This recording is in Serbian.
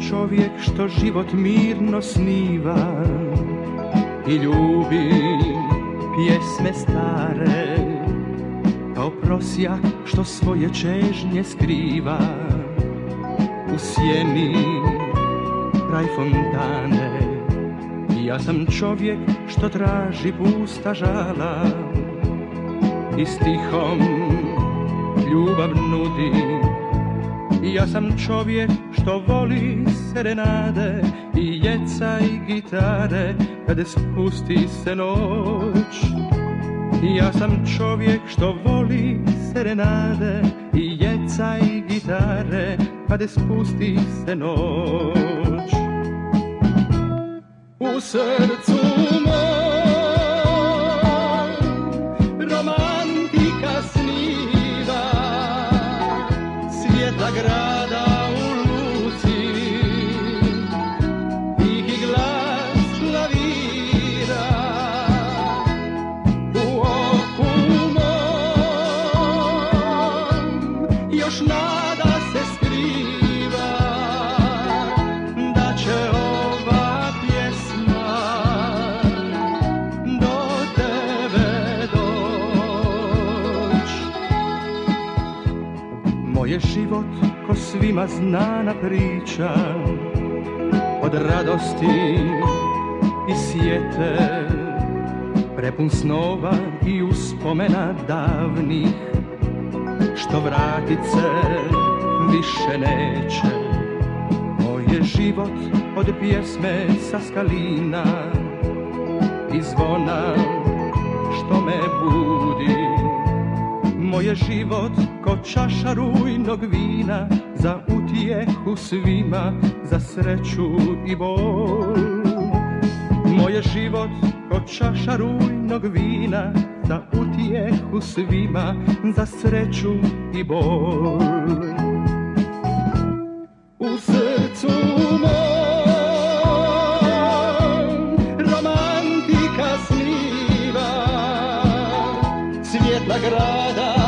čovjek što život mirno sniva i ljubi pjesme stare, kao prosjak što svoje čežnje skriva u sjeni kraj fontane. Ja sam čovjek što traži pusta žala i stihom ljubav nudi. Ja sam čovjek što voli serenade i jeca i gitare kada spusti se noć. Ja sam čovjek što voli serenade i jeca i gitare kada spusti se noć. U srcu mom romantika sniva, svjetla grada u luci, tihi glas lavira. U oku mom još nada se skriva da će ova pjesma do tebe doć. Moj je život ko svima znana priča, od radosti i sjete, prepun snova i uspomena davnih, što vratit se više neće. Moj je život od pjesme sa skalina i zvona što me budi. Moj je život ko čaša rujnog vina, za utjehu svima, za sreću i bol. Moj je život ko čaša rujnog vina, za utjehu svima, za sreću i bol. U srcu mom romantika sniva, svjetla grada